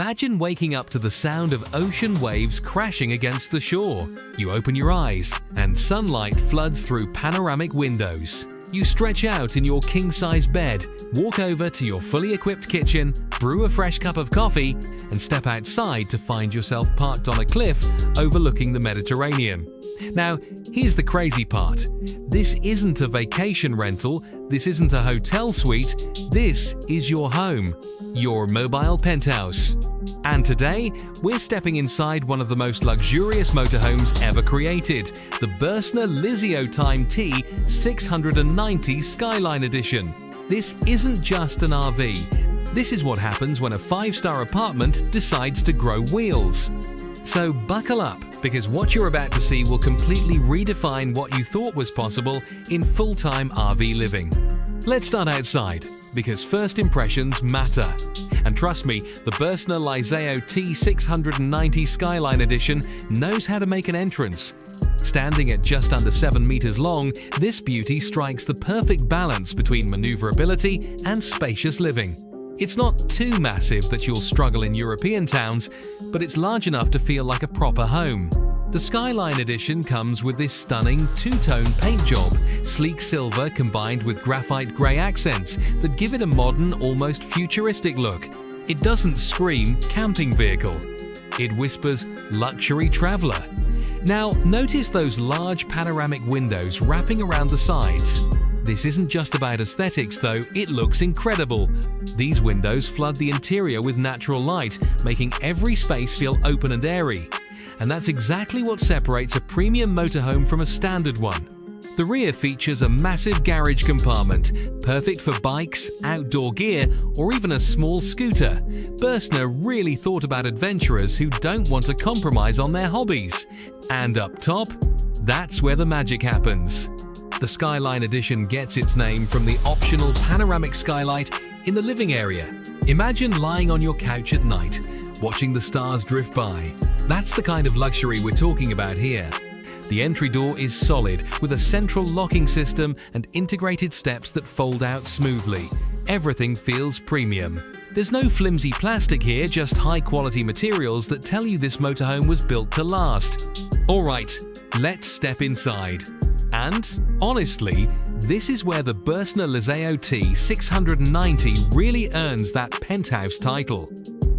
Imagine waking up to the sound of ocean waves crashing against the shore. You open your eyes, and sunlight floods through panoramic windows. You stretch out in your king-size bed, walk over to your fully equipped kitchen, brew a fresh cup of coffee, and step outside to find yourself parked on a cliff overlooking the Mediterranean. Now, here's the crazy part. This isn't a vacation rental, this isn't a hotel suite, this is your home, your mobile penthouse. And today, we're stepping inside one of the most luxurious motorhomes ever created, the Burstner Lyseo T690 SkyLine Edition. This isn't just an RV. This is what happens when a 5-star apartment decides to grow wheels. So buckle up, because what you're about to see will completely redefine what you thought was possible in full-time RV living. Let's start outside, because first impressions matter. And trust me, the Burstner Lyseo T690 SkyLine Edition knows how to make an entrance. Standing at just under 7 meters long, this beauty strikes the perfect balance between maneuverability and spacious living. It's not too massive that you'll struggle in European towns, but it's large enough to feel like a proper home. The SkyLine Edition comes with this stunning two-tone paint job, sleek silver combined with graphite grey accents that give it a modern, almost futuristic look. It doesn't scream camping vehicle. It whispers luxury traveller. Now, notice those large panoramic windows wrapping around the sides. This isn't just about aesthetics though, it looks incredible. These windows flood the interior with natural light, making every space feel open and airy. And that's exactly what separates a premium motorhome from a standard one. The rear features a massive garage compartment, perfect for bikes, outdoor gear, or even a small scooter. Burstner really thought about adventurers who don't want to compromise on their hobbies. And up top, that's where the magic happens. The SkyLine Edition gets its name from the optional panoramic skylight in the living area. Imagine lying on your couch at night, watching the stars drift by. That's the kind of luxury we're talking about here. The entry door is solid, with a central locking system and integrated steps that fold out smoothly. Everything feels premium. There's no flimsy plastic here, just high-quality materials that tell you this motorhome was built to last. Alright, let's step inside. And, honestly, this is where the Burstner Lyseo T690 really earns that penthouse title.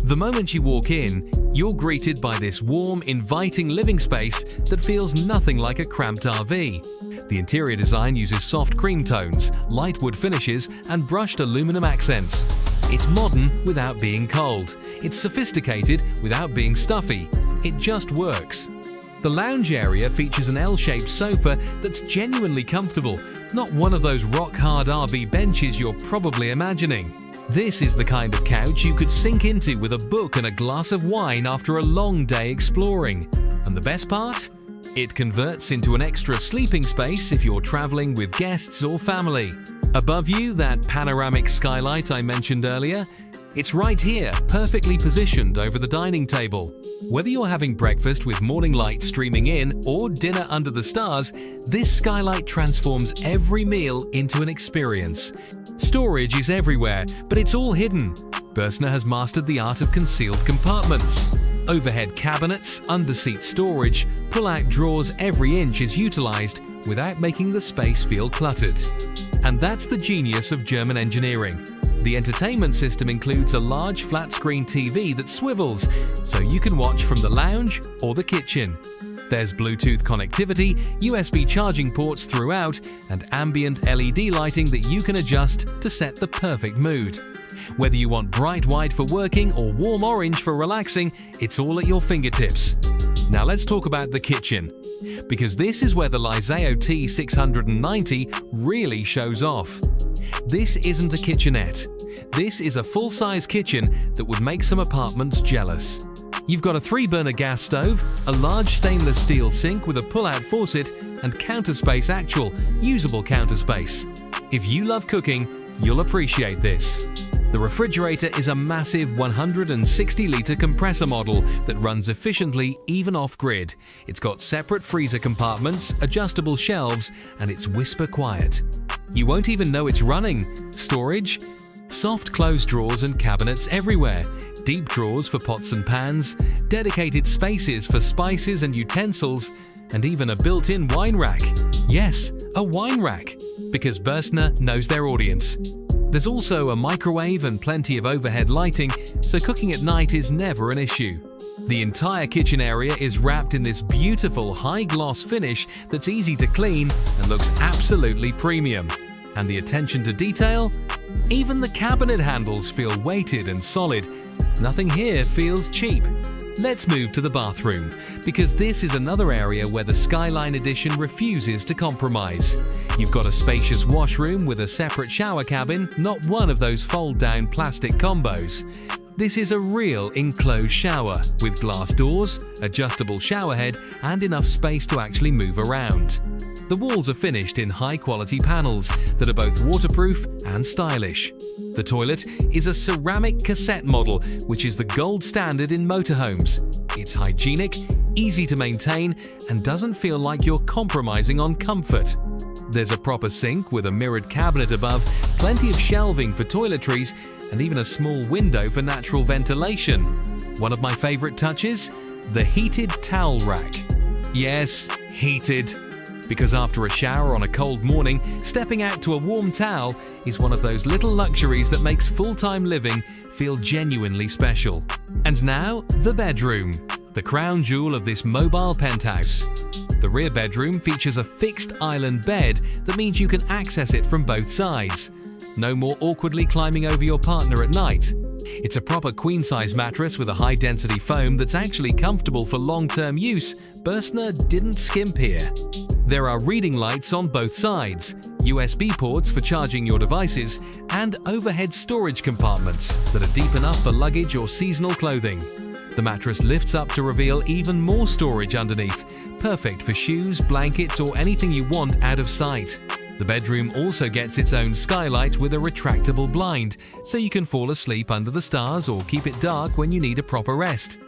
The moment you walk in, you're greeted by this warm, inviting living space that feels nothing like a cramped RV. The interior design uses soft cream tones, light wood finishes, and brushed aluminum accents. It's modern without being cold. It's sophisticated without being stuffy. It just works. The lounge area features an L-shaped sofa that's genuinely comfortable, not one of those rock-hard RV benches you're probably imagining. This is the kind of couch you could sink into with a book and a glass of wine after a long day exploring. And the best part? It converts into an extra sleeping space if you're traveling with guests or family. Above you, that panoramic skylight I mentioned earlier, it's right here, perfectly positioned over the dining table. Whether you're having breakfast with morning light streaming in or dinner under the stars, this skylight transforms every meal into an experience. Storage is everywhere, but it's all hidden. Burstner has mastered the art of concealed compartments. Overhead cabinets, underseat storage, pull-out drawers, every inch is utilized without making the space feel cluttered. And that's the genius of German engineering. The entertainment system includes a large flat-screen TV that swivels, so you can watch from the lounge or the kitchen. There's Bluetooth connectivity, USB charging ports throughout, and ambient LED lighting that you can adjust to set the perfect mood. Whether you want bright white for working or warm orange for relaxing, it's all at your fingertips. Now let's talk about the kitchen, because this is where the Lyseo T690 really shows off. This isn't a kitchenette. This is a full-size kitchen that would make some apartments jealous. You've got a 3-burner gas stove, a large stainless steel sink with a pull-out faucet, and counter space, actual, usable counter space. If you love cooking, you'll appreciate this. The refrigerator is a massive 160-litre compressor model that runs efficiently even off-grid. It's got separate freezer compartments, adjustable shelves, and it's whisper quiet. You won't even know it's running. Storage? Soft closed drawers and cabinets everywhere. deep drawers for pots and pans, dedicated spaces for spices and utensils, and even a built-in wine rack. Yes, a wine rack, because Burstner knows their audience. There's also a microwave and plenty of overhead lighting, so cooking at night is never an issue. The entire kitchen area is wrapped in this beautiful high-gloss finish that's easy to clean and looks absolutely premium. And the attention to detail? Even the cabinet handles feel weighted and solid. Nothing here feels cheap. Let's move to the bathroom, because this is another area where the SkyLine Edition refuses to compromise. You've got a spacious washroom with a separate shower cabin, not one of those fold-down plastic combos. This is a real enclosed shower, with glass doors, adjustable shower head, and enough space to actually move around. The walls are finished in high-quality panels that are both waterproof and stylish. The toilet is a ceramic cassette model, which is the gold standard in motorhomes. It's hygienic, easy to maintain, and doesn't feel like you're compromising on comfort. There's a proper sink with a mirrored cabinet above, plenty of shelving for toiletries, and even a small window for natural ventilation. One of my favorite touches? The heated towel rack. Yes, heated. Because after a shower on a cold morning, stepping out to a warm towel is one of those little luxuries that makes full-time living feel genuinely special. And now, the bedroom, the crown jewel of this mobile penthouse. The rear bedroom features a fixed island bed that means you can access it from both sides. No more awkwardly climbing over your partner at night. It's a proper queen-size mattress with a high-density foam that's actually comfortable for long-term use. Burstner didn't skimp here. There are reading lights on both sides, USB ports for charging your devices, and overhead storage compartments that are deep enough for luggage or seasonal clothing. The mattress lifts up to reveal even more storage underneath, perfect for shoes, blankets, or anything you want out of sight. The bedroom also gets its own skylight with a retractable blind, so you can fall asleep under the stars or keep it dark when you need a proper rest.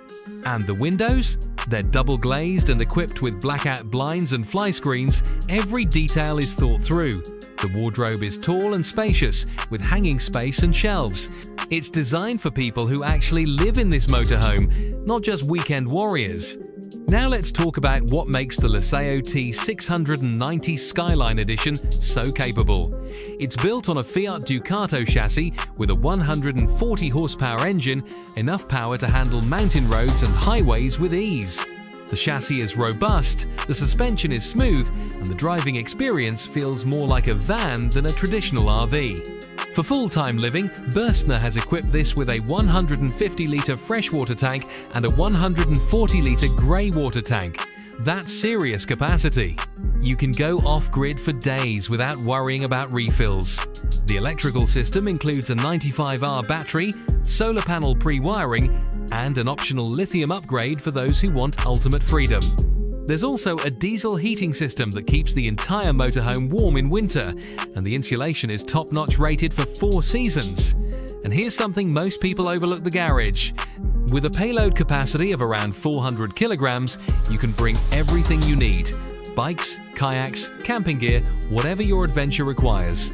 And the windows? They're double glazed and equipped with blackout blinds and fly screens. Every detail is thought through. The wardrobe is tall and spacious, with hanging space and shelves. It's designed for people who actually live in this motorhome, not just weekend warriors. Now let's talk about what makes the Lyseo T690 SkyLine Edition so capable. It's built on a Fiat Ducato chassis with a 140 horsepower engine, enough power to handle mountain roads and highways with ease. The chassis is robust, the suspension is smooth, and the driving experience feels more like a van than a traditional RV. For full-time living, Burstner has equipped this with a 150-litre freshwater tank and a 140-litre grey water tank. That's serious capacity. You can go off-grid for days without worrying about refills. The electrical system includes a 95-hour battery, solar panel pre-wiring, and an optional lithium upgrade for those who want ultimate freedom. There's also a diesel heating system that keeps the entire motorhome warm in winter, and the insulation is top-notch rated for 4 seasons. And here's something most people overlook: the garage. With a payload capacity of around 400 kilograms, you can bring everything you need: bikes, kayaks, camping gear, whatever your adventure requires.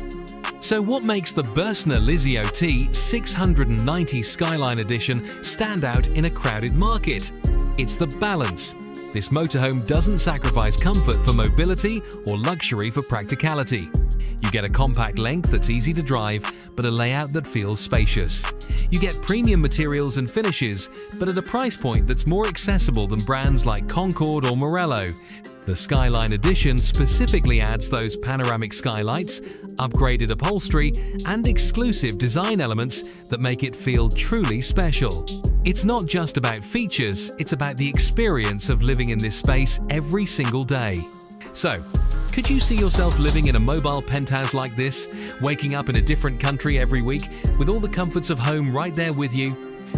So what makes the Burstner Lyseo T690 SkyLine Edition stand out in a crowded market? It's the balance. This motorhome doesn't sacrifice comfort for mobility or luxury for practicality. You get a compact length that's easy to drive, but a layout that feels spacious. You get premium materials and finishes, but at a price point that's more accessible than brands like Concord or Morello. The SkyLine Edition specifically adds those panoramic skylights, upgraded upholstery, and exclusive design elements that make it feel truly special. It's not just about features, it's about the experience of living in this space every single day. So, could you see yourself living in a mobile penthouse like this, waking up in a different country every week, with all the comforts of home right there with you?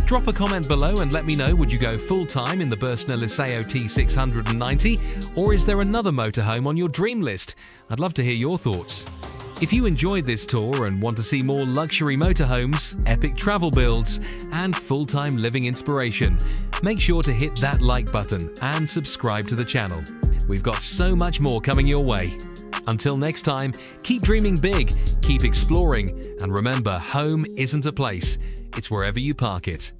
Drop a comment below and let me know, would you go full-time in the Burstner Lyseo T690, or is there another motorhome on your dream list? I'd love to hear your thoughts. If you enjoyed this tour and want to see more luxury motorhomes, epic travel builds, and full-time living inspiration, make sure to hit that like button and subscribe to the channel. We've got so much more coming your way. Until next time, keep dreaming big, keep exploring, and remember, home isn't a place, it's wherever you park it.